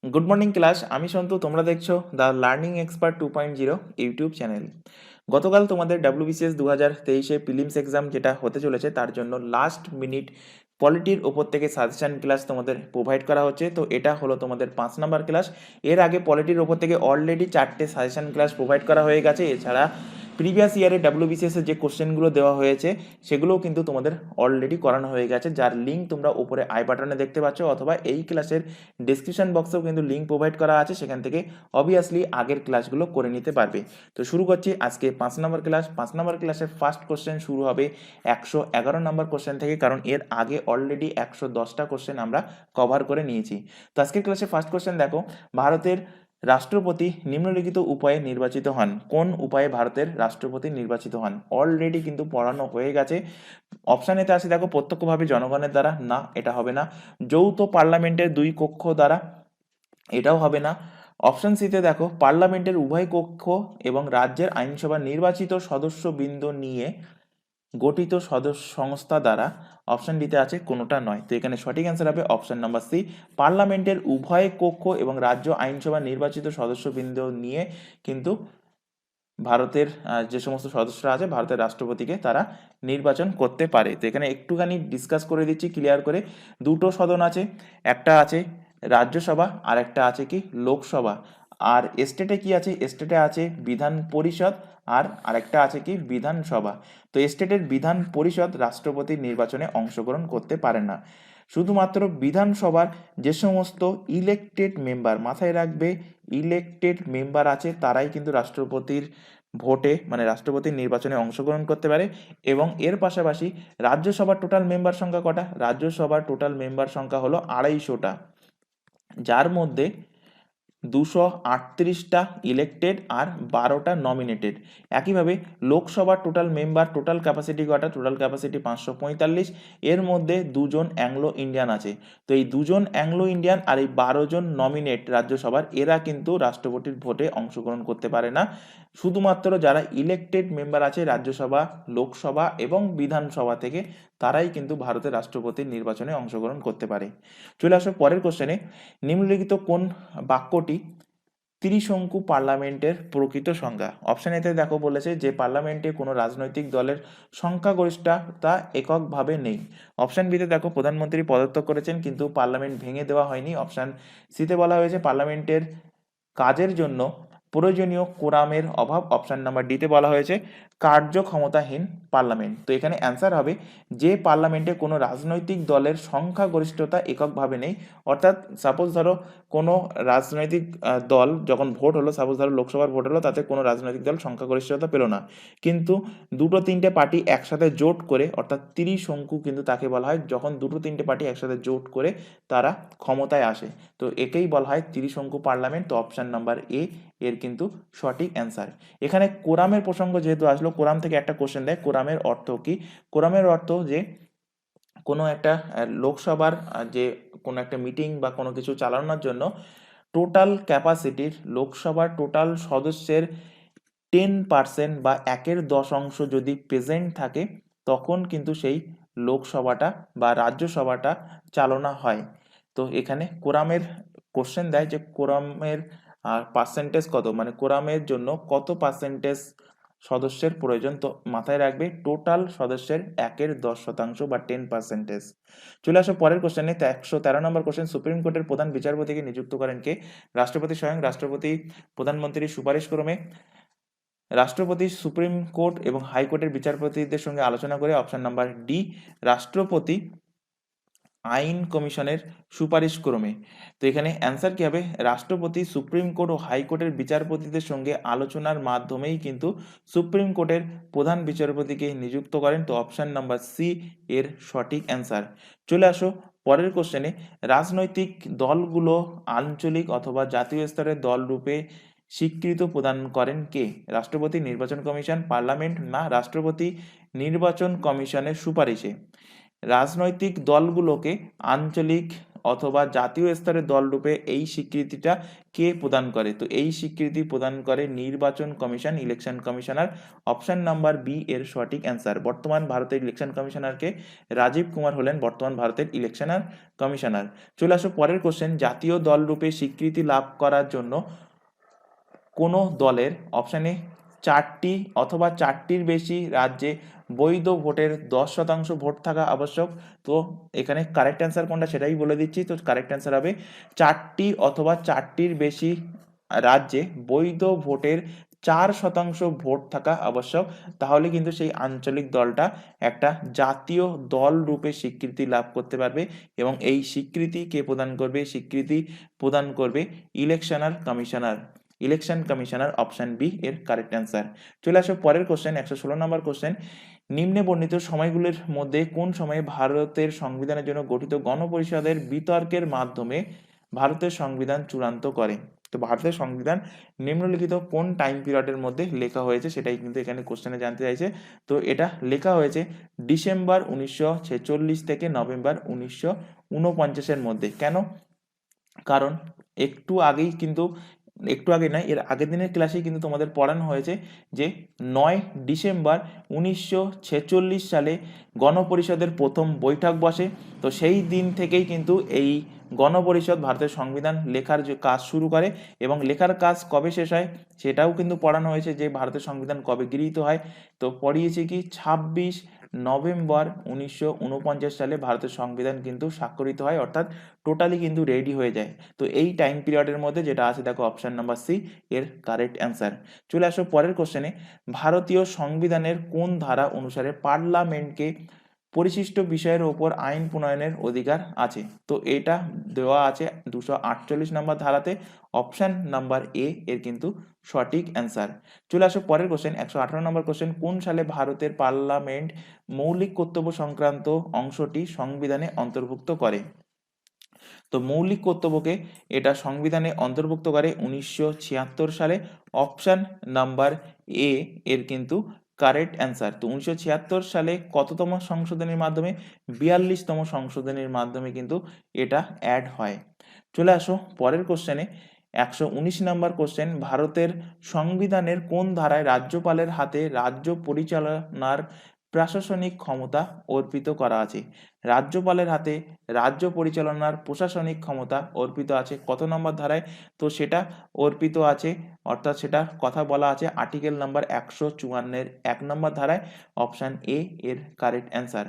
Good morning class, আমি সন্তু। তোমরা দেখছো the learning expert 2.0 YouTube channel. গতকাল তোমাদের ডাব্লিউবিসিএস 2023 প্রিলিমস এক্সাম যেটা হতে চলেছে তার জন্য লাস্ট মিনিট পলিটির ওপর থেকে সাজেশন ক্লাস তোমাদের প্রোভাইড করা হচ্ছে। তো এটা হলো তোমাদের 5 নাম্বার ক্লাস। এর আগে পলিটির ওপর থেকে অলরেডি 4টে সাজেশন ক্লাস প্রোভাইড করা হয়ে গেছে। এছাড়া প্রিভিয়াস ইয়ারে ডাব্লিউবিসিএস এর যে কোশ্চেনগুলো দেওয়া হয়েছে সেগুলোও কিন্তু তোমাদের অলরেডি করানো হয়ে গেছে, যার লিঙ্ক তোমরা উপরে আই বাটনে দেখতে পাচ্ছ, অথবা এই ক্লাসের ডিসক্রিপশন বক্সেও কিন্তু লিঙ্ক প্রোভাইড করা আছে, সেখান থেকে অবভিয়াসলি আগের ক্লাসগুলো করে নিতে পারবে। তো শুরু করছি আজকে 5 নম্বর ক্লাস। 5 নম্বর ক্লাসের ফার্স্ট কোশ্চেন শুরু হবে 111 নম্বর কোশ্চেন থেকে, কারণ এর আগে অলরেডি 110টা কোশ্চেন আমরা কভার করে নিয়েছি। তো আজকের ক্লাসে ফার্স্ট কোশ্চেন দেখো, ভারতের রাষ্ট্রপতি নিম্নলিখিত উপায়ে নির্বাচিত হন। কোন উপায়ে ভারতের রাষ্ট্রপতি নির্বাচিত হন? অলরেডি কিন্তু পড়ানো হয়ে গেছে। অপশান এতে আছে দেখো, প্রত্যক্ষভাবে জনগণের দ্বারা, না এটা হবে না। যৌথ পার্লামেন্টের 2 কক্ষ দ্বারা, এটাও হবে না। অপশন সিতে দেখো, পার্লামেন্টের উভয় কক্ষ এবং রাজ্যের আইনসভা নির্বাচিত সদস্যবৃন্দ নিয়ে গঠিত সদস্য সংস্থা দ্বারা। অপশন ডিতে আছে কোনোটা নয়। তো এখানে সঠিক অ্যান্সার হবে অপশন নাম্বার সি, পার্লামেন্টের উভয় কক্ষ এবং রাজ্য আইনসভা নির্বাচিত সদস্যবৃন্দ নিয়ে কিন্তু ভারতের যে সমস্ত সদস্যরা আছে ভারতের রাষ্ট্রপতিকে তারা নির্বাচন করতে পারে। তো এখানে একটুখানি ডিসকাস করে দিচ্ছি ক্লিয়ার করে। দুটো সদন আছে, একটা আছে রাজ্যসভা আর একটা আছে কি লোকসভা। আর স্টেটে কি আছে? স্টেটে আছে বিধান পরিষদ আর আরেকটা আছে কি বিধানসভা। তো স্টেটের বিধান পরিষদ রাষ্ট্রপতির নির্বাচনে অংশগ্রহণ করতে পারে না। শুধুমাত্র বিধানসভার যে সমস্ত ইলেকটেড মেম্বার, মাথায় রাখবে ইলেকটেড মেম্বার আছে, তারাই কিন্তু রাষ্ট্রপতির ভোটে মানে রাষ্ট্রপতির নির্বাচনে অংশগ্রহণ করতে পারে। এবং এর পাশাপাশি রাজ্যসভার টোটাল মেম্বার সংখ্যা কটা? রাজ্যসভার টোটাল মেম্বার সংখ্যা হলো 250টা, যার মধ্যে 238টা ইলেকটেড আর 12টা নমিনেটেড। একইভাবে লোকসভার টোটাল মেম্বার, টোটাল ক্যাপাসিটি কটা? Total capacity 545। এর মধ্যে 2জন অ্যাংলো ইন্ডিয়ান আছে। তো এই 2জন অ্যাংলো ইন্ডিয়ান আর এই 12জন নমিনেট রাজ্যসভার, এরা কিন্তু রাষ্ট্রপতির ভোটে অংশগ্রহণ করতে পারে না। শুধুমাত্র যারা ইলেকটেড মেম্বার আছে রাজ্যসভা, লোকসভা এবং বিধানসভা থেকে, তারাই কিন্তু ভারতের রাষ্ট্রপতির নির্বাচনে অংশগ্রহণ করতে পারে। চলে আসো পরের কোশ্চেনে। নিম্নলিখিত কোন বাক্যটি ত্রিশঙ্কু পার্লামেন্টের প্রকৃত সংজ্ঞা? অপশন এতে দেখো বলেছে যে পার্লামেন্টে কোনো রাজনৈতিক দলের সংখ্যাগরিষ্ঠতা এককভাবে নেই। অপশন বিতে দেখো, প্রধানমন্ত্রী পদত্যাগ করেছেন কিন্তু পার্লামেন্ট ভেঙে দেওয়া হয়নি। অপশন সিতে বলা হয়েছে পার্লামেন্টের কাজের জন্য প্রয়োজনীয় কোরামের অভাব। অপশন নাম্বার ডিতে বলা হয়েছে কার্যক্ষমতাহীন পার্লামেন্ট। তো এখানে অ্যান্সার হবে যে পার্লামেন্টে কোনো রাজনৈতিক দলের সংখ্যাগরিষ্ঠতা এককভাবে নেই। অর্থাৎ সাপোজ ধরো কোনো রাজনৈতিক দল যখন ভোট হলো, সাপোজ ধরো লোকসভার ভোট হলো, তাতে কোনো রাজনৈতিক দল সংখ্যাগরিষ্ঠতা পেলো না, কিন্তু 2-3টে পার্টি একসাথে জোট করে, অর্থাৎ ত্রিশঙ্কু কিন্তু তাকে বলা হয়, যখন 2-3টে পার্টি একসাথে জোট করে তারা ক্ষমতায় আসে। তো একেই বলা হয় ত্রিশঙ্কু পার্লামেন্ট। তো অপশন নাম্বার এ এর কিন্তু সঠিক অ্যান্সার। এখানে কোরামের প্রসঙ্গ যেহেতু আসলো, কোরাম থেকে একটা কোশ্চেন দেয়, কোরামের অর্থ কি? কোরামের অর্থ যে কোনো একটা লোকসভার যে কোনো একটা মিটিং বা কোনো কিছু চালানোর জন্য টোটাল ক্যাপাসিটির, লোকসভার টোটাল সদস্যের 10% বা 1/10 যদি প্রেজেন্ট থাকে, তখন কিন্তু সেই লোকসভাটা বা রাজ্যসভাটা চালনা হয়। তো এখানে কোরামের কোশ্চেন দেয় যে কোরামের পার্সেন্টেজ কত, মানে কোরামের জন্য কত পার্সেন্টেজ সদস্যের প্রয়োজন। তো মাথায় রাখবে টোটাল সদস্যের 1/10% বা 10%। চলে আসো পরের কোশ্চেনে। 113 নম্বর কোশ্চেন, সুপ্রিম কোর্টের প্রধান বিচারপতিকে নিযুক্ত করেন কে? রাষ্ট্রপতি স্বয়ং, রাষ্ট্রপতি প্রধানমন্ত্রীর সুপারিশ ক্রমে, রাষ্ট্রপতি সুপ্রিম কোর্ট এবং হাইকোর্টের বিচারপতিদের সঙ্গে আলোচনা করে। অপশন নাম্বার ডি, রাষ্ট্রপতি আইন কমিশনের সুপারিশ ক্রমে। তো এখানে অ্যান্সার কি হবে? রাষ্ট্রপতি সুপ্রিম কোর্ট ও হাইকোর্টের বিচারপতিদের সঙ্গে আলোচনার মাধ্যমেই কিন্তু সুপ্রিম কোর্টের প্রধান বিচারপতিকে নিযুক্ত করেন। তো অপশন নাম্বার সি এর সঠিক অ্যান্সার। চলে আসো পরের কোশ্চেনে। রাজনৈতিক দলগুলো আঞ্চলিক অথবা জাতীয় স্তরের দল রূপে স্বীকৃতি প্রদান করেন কে? রাষ্ট্রপতি, নির্বাচন কমিশন, পার্লামেন্ট, না রাষ্ট্রপতি নির্বাচন কমিশনের সুপারিশে। রাজনৈতিক দলগুলোকে আঞ্চলিক অথবা জাতীয় স্তরের দল রূপে এই স্বীকৃতিটা কে প্রদান করে? তো এই স্বীকৃতি প্রদান করে নির্বাচন কমিশন, election commissioner. Option number B এর সঠিক অ্যান্সার। বর্তমান ভারতের ইলেকশন কমিশনারকে রাজীব কুমার হলেন বর্তমান ভারতের ইলেকশনার কমিশনার। চলে আসো পরের কোশ্চেন, জাতীয় দল রূপে স্বীকৃতি লাভ করার জন্য কোনো দলের অপশন এ 4টি অথবা 4টির বেশি রাজ্যে বৈধ ভোটের 10% ভোট থাকা আবশ্যক। তো এখানে কারেক্ট অ্যান্সার কোনটা সেটাই বলে দিচ্ছি। তো কারেক্ট অ্যান্সার হবে 4টি অথবা 4টির বেশি রাজ্যে বৈধ ভোটের 4% ভোট থাকা আবশ্যক। তাহলে কিন্তু সেই আঞ্চলিক দলটা একটা জাতীয় দল রূপে স্বীকৃতি লাভ করতে পারবে এবং এই স্বীকৃতি কে প্রদান করবে? স্বীকৃতি প্রদান করবে ইলেকশনার commissioner. Election commissioner, option B এর কারেক্ট অ্যান্সার। চলে আসো পরের কোশ্চেন, 116 নম্বর কোশ্চেন। নিম্নে বর্ণিত সময়গুলির মধ্যে কোন সময়ে ভারতের সংবিধানের জন্য গঠিত গণপরিষদের বিতর্কের মাধ্যমে ভারতের সংবিধান চূড়ান্ত করে? তো ভারতের সংবিধান নিম্নলিখিত কোন টাইম পিরিয়ডের মধ্যে লেখা হয়েছে সেটাই কিন্তু এখানে কোশ্চেনে জানতে চাইছে। তো এটা লেখা হয়েছে ডিসেম্বর 1946 থেকে নভেম্বর 1949-এর মধ্যে। কেন? কারণ একটু আগেই কিন্তু, একটু আগে নয়, এর আগের দিনের ক্লাসেই কিন্তু তোমাদের পড়ানো হয়েছে যে 9 ডিসেম্বর 1946 সালে গণপরিষদের প্রথম বৈঠক বসে। তো সেই দিন থেকেই কিন্তু এই গণপরিষদ ভারতের সংবিধান লেখার যে কাজ শুরু করে এবং লেখার কাজ কবে শেষ হয় সেটাও কিন্তু পড়ানো হয়েছে যে ভারতের সংবিধান কবে গৃহীত হয়। তো পড়িয়েছে কি 26 নভেম্বর 1949 সালে ভারতের সংবিধান কিন্তু স্বাক্ষরিত হয়, অর্থাৎ টোটালি কিন্তু রেডি হয়ে যায়। তো এই টাইম পিরিয়ডের মধ্যে যেটা আছে দেখো অপশন নাম্বার সি এর কারেক্ট অ্যান্সার। চলে আসো পরের কোশ্চেনে, ভারতীয় সংবিধানের কোন ধারা অনুসারে পার্লামেন্টকে পরিশিষ্ট বিষয়ের ওপর আইন প্রণয়নের অধিকার আছে? তো এটা দেওয়া আছে 248 নম্বর ধারাতে। অপশন নাম্বার এ এর কিন্তু সঠিক অ্যান্সার। চলে আসো পরের কোশ্চেন, 118 নম্বর কোশ্চেন। কোন সালে ভারতের পার্লামেন্ট মৌলিক কর্তব্য সংক্রান্ত অংশটি সংবিধানে অন্তর্ভুক্ত করে? তো মৌলিক কর্তব্যকে এটা সংবিধানে অন্তর্ভুক্ত করে 1976 সালে। অপশন নাম্বার এ এর কিন্তু কারেক্ট অ্যান্সার। তো 1976 সালে কততম সংশোধনীর মাধ্যমে? 42তম সংশোধনীর মাধ্যমে কিন্তু এটা অ্যাড হয়। চলে আসো পরের কোশ্চেনে, 119 নম্বর কোশ্চেন। ভারতের সংবিধানের কোন ধারায় রাজ্যপালের হাতে রাজ্য পরিচালনার প্রশাসনিক ক্ষমতা অর্পিত করা আছে? রাজ্যপালের হাতে রাজ্য পরিচালনার প্রশাসনিক ক্ষমতা অর্পিত আছে কত নম্বর ধারায়? তো সেটা অর্পিত আছে, অর্থাৎ সেটা কথা বলা আছে আর্টিকেল নাম্বার 154-এর 1 নম্বর ধারায়। অপশন এ এর কারেক্ট অ্যান্সার।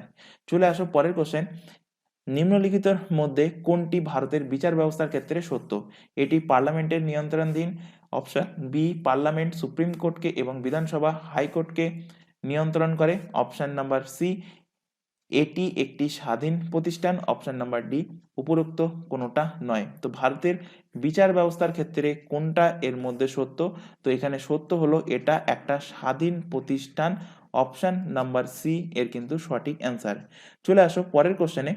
চলে আসো পরের কোশ্চেন, নিম্নলিখিতের মধ্যে কোনটি ভারতের বিচার ব্যবস্থার ক্ষেত্রে সত্য? এটি পার্লামেন্টের নিয়ন্ত্রণাধীন। অপশন বি, পার্লামেন্ট সুপ্রিম কোর্টকে এবং বিধানসভা হাইকোর্টকে নিয়ন্ত্রণ করে। অপশন নাম্বার সি, এটি একটি স্বাধীন প্রতিষ্ঠান। অপশন নাম্বার ডি, উপরোক্ত কোনোটা নয়। তো ভারতের বিচার ব্যবস্থার ক্ষেত্রে কোনটা এর মধ্যে সত্য? তো এখানে সত্য হলো এটা একটা স্বাধীন প্রতিষ্ঠান। অপশন নাম্বার সি এর কিন্তু সঠিক অ্যান্সার। চলে আসো পরের কোশ্চেনে,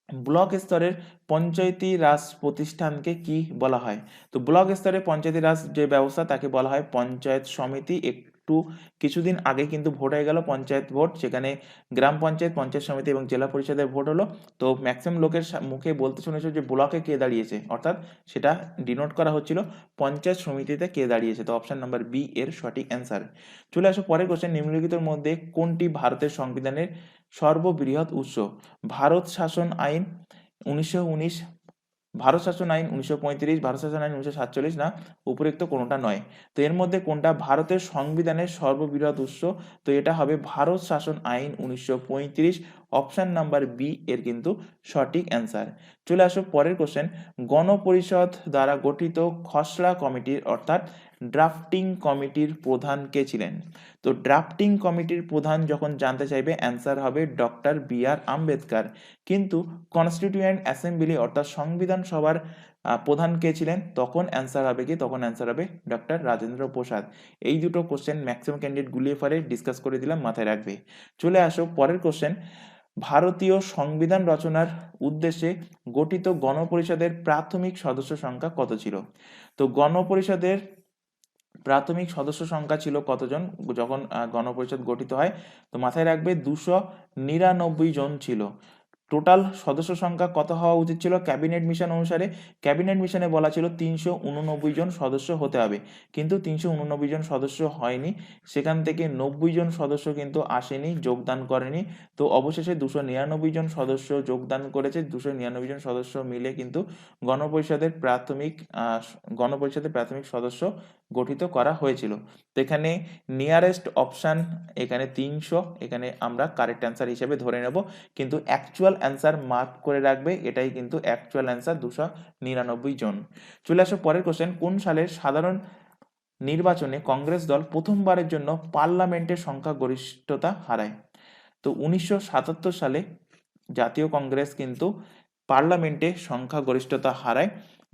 ব্লক স্তরের পঞ্চায়েতি রাজ প্রতিষ্ঠানকে কি বলা হয়? তো ব্লক স্তরে পঞ্চায়েতি রাজ যে ব্যবস্থা তাকে বলা হয় পঞ্চায়েত সমিতি। একটু কিছুদিন আগে কিন্তু ভোট হয়ে গেল পঞ্চায়েত ভোট, সেখানে গ্রাম পঞ্চায়েত, পঞ্চায়েত সমিতি এবং জেলা পরিষদের ভোট হলো। তো ম্যাক্সিমাম লোকের মুখে বলতে শুনেছো যে ব্লকে কে দাঁড়িয়েছে, অর্থাৎ সেটা ডিনোট করা হচ্ছিল পঞ্চায়েত সমিতিতে কে দাঁড়িয়েছে। তো অপশন নাম্বার বি এর সঠিক অ্যান্সার। চলে আসো পরের কোশ্চেন, নিম্নলিখিতের মধ্যে কোনটি ভারতের সংবিধানের সর্ববৃহৎ উৎস? ভারত শাসন আইন 1919, ভারত শাসন আইন 1935, ভারত শাসন আইন 1947, না উপরিক্ত কোনোটা নয়। তো এর মধ্যে কোনটা ভারতের সংবিধানের সর্ববৃহৎ উৎস? তো এটা হবে ভারত শাসন আইন 1935। অপশন নাম্বার বি এর কিন্তু সঠিক অ্যান্সার। চলে আসো পরের কোশ্চেন, গণপরিষদ দ্বারা গঠিত খসড়া কমিটির অর্থাৎ ড্রাফটিং কমিটির প্রধান কে ছিলেন? তো ড্রাফটিং কমিটির প্রধান যখন জানতে চাইবে অ্যান্সার হবে ডক্টর বি আর আম্বেদকর। কিন্তু কনস্টিটিউয়েন্ট অ্যাসেম্বলি অর্থাৎ সংবিধান সভার প্রধান কে ছিলেন? তখন অ্যান্সার হবে কি? তখন অ্যান্সার হবে ডক্টর রাজেন্দ্র প্রসাদ। এই দুটো কোশ্চেন ম্যাক্সিমাম ক্যান্ডিডেট গুলিয়ে ফেলে, ডিসকাস করে দিলাম, মাথায় রাখবে। চলে আসো পরের কোশ্চেন, ভারতীয় সংবিধান রচনার উদ্দেশ্যে গঠিত গণপরিষদের প্রাথমিক সদস্য সংখ্যা কত ছিল? তো গণপরিষদের প্রাথমিক সদস্য সংখ্যা ছিল কতজন যখন গণপরিষদ গঠিত হয়? তো মাথায় রাখবে 299 জন ছিল। টোটাল সদস্য সংখ্যা কত হওয়া উচিত ছিল ক্যাবিনেট মিশন অনুসারে? ক্যাবিনেট মিশনে বলা ছিল 389 জন সদস্য হতে হবে, কিন্তু 389 জন সদস্য হয়নি, সেখান থেকে 90 জন সদস্য কিন্তু আসেনি, যোগদান করেনি। তো অবশেষে 299 জন সদস্য যোগদান করেছে। 299 জন সদস্য মিলে কিন্তু গণপরিষদের প্রাথমিক সদস্য গঠিত করা হয়েছিল। তো এখানে নিয়ারেস্ট অপশান এখানে 300, এখানে আমরা কারেক্ট অ্যান্সার হিসেবে ধরে নেব, কিন্তু অ্যাকচুয়াল অ্যান্সার মার্ক করে রাখবে, এটাই কিন্তু অ্যাকচুয়াল অ্যান্সার 299 জন। চলে আসো পরের কোশ্চেন, কোন সালের সাধারণ নির্বাচনে কংগ্রেস দল প্রথমবারের জন্য পার্লামেন্টের সংখ্যাগরিষ্ঠতা হারায়? তো 1977 সালে জাতীয় কংগ্রেস কিন্তু পার্লামেন্টে সংখ্যাগরিষ্ঠতা হারায়,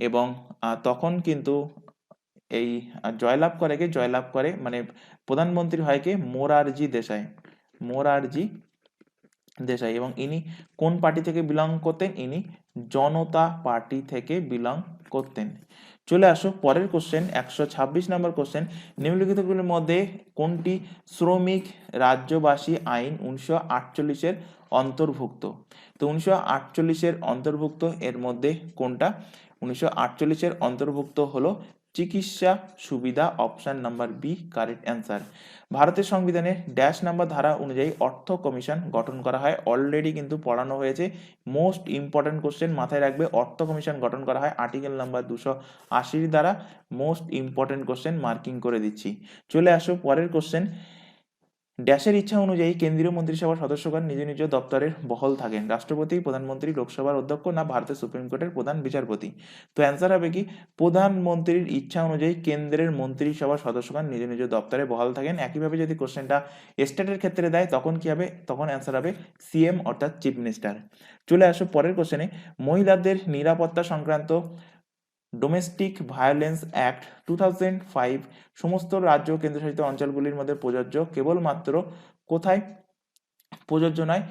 এবং তখন কিন্তু এই জয়লাভ করে মানে প্রধানমন্ত্রী হয় কে? মোরারজি দেশাই, এবং ইনি কোন পার্টি থেকে বিলং করতেন? ইনি জনতা পার্টি থেকে বিলং করতেন। চলে আসো পরের কোশ্চেন, 126 নম্বর কোশ্চেন, নিম্নলিখিতগুলির মধ্যে কোনটি শ্রমিক রাজ্যবাসী আইন 1948-এর অন্তর্ভুক্ত? তো 1948-এর অন্তর্ভুক্ত এর মধ্যে কোনটা? 1948-এর অন্তর্ভুক্ত হলো চিকিৎসা সুবিধা, option number B correct answer. ভারতের সংবিধানের ড্যাশ নাম্বার ধারা অনুযায়ী অর্থ কমিশন গঠন করা হয়? অলরেডি কিন্তু পড়ানো হয়েছে, মোস্ট ইম্পর্টেন্ট কোশ্চেন মাথায় রাখবে। অর্থ কমিশন গঠন করা হয় আর্টিকেল নাম্বার 280 দ্বারা। মোস্ট ইম্পর্টেন্ট কোশ্চেন মার্কিং করে দিচ্ছি। চলে আসো পরের কোশ্চেন, ড্যাশের ইচ্ছা অনুযায়ী কেন্দ্রীয় মন্ত্রিসভার সদস্যগণ নিজ নিজ দপ্তরের বহাল থাকেন? রাষ্ট্রপতি, প্রধানমন্ত্রী, লোকসভার অধ্যক্ষ, না ভারতের সুপ্রিম কোর্টের প্রধান বিচারপতি? তো অ্যান্সার হবে কি, প্রধানমন্ত্রীর ইচ্ছা অনুযায়ী কেন্দ্রের মন্ত্রিসভার সদস্যগণ নিজ নিজ দপ্তরে বহাল থাকেন। একইভাবে যদি কোশ্চেনটা স্টেটের ক্ষেত্রে দেয় তখন কি হবে? তখন অ্যান্সার হবে সিএম অর্থাৎ চিফ মিনিস্টার। চলে আসো পরের কোশ্চেনে, মহিলাদের নিরাপত্তা সংক্রান্ত ডোমেস্টিক ভায়োলেন্স অ্যাক্ট 2005 সমস্ত রাজ্য ও কেন্দ্রশাসিত অঞ্চলগুলির মধ্যে প্রযোজ্য, কেবলমাত্র কোথায় প্রযোজ্য নয়?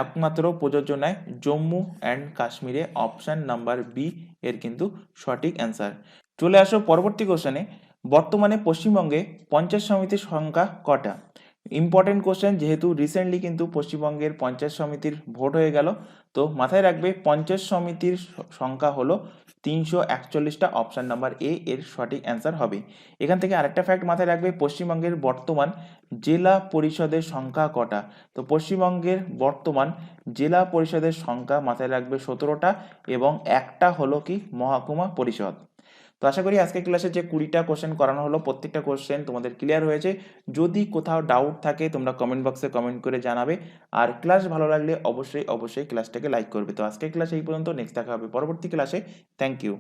একমাত্র প্রযোজ্য নয় জম্মু অ্যান্ড কাশ্মীরে, অপশন নাম্বার বি এর কিন্তু সঠিক অ্যান্সার। চলে আসো পরবর্তী কোশ্চেনে, বর্তমানে পশ্চিমবঙ্গে পঞ্চায়েত সমিতির সংখ্যা কটা? ইম্পর্টেন্ট কোশ্চেন, যেহেতু রিসেন্টলি কিন্তু পশ্চিমবঙ্গের পঞ্চায়েত সমিতির ভোট হয়ে গেল, তো মাথায় রাখবে পঞ্চায়েত সমিতির সংখ্যা হলো 341টা, অপশন নাম্বার এ এর সঠিক অ্যান্সার হবে। এখান থেকে আরেকটা ফ্যাক্ট মাথায় রাখবে, পশ্চিমবঙ্গের বর্তমান জেলা পরিষদের সংখ্যা কটা? তো পশ্চিমবঙ্গের বর্তমান জেলা পরিষদের সংখ্যা মাথায় রাখবে 17টা, এবং একটা হলো কি মহকুমা পরিষদ। তো আশা করি আজকে ক্লাসে যে 20টা কোশ্চেন করানো হলো প্রত্যেকটা কোশ্চেন তোমাদের ক্লিয়ার হয়েছে। যদি কোথাও ডাউট থাকে তোমরা কমেন্ট বক্সে কমেন্ট করে জানাবে, আর ক্লাস ভালো লাগলে অবশ্যই ক্লাসটাকে লাইক করবে। তো আজকের ক্লাস এই পর্যন্ত, নেক্সট দেখা হবে পরবর্তী ক্লাসে। Thank you.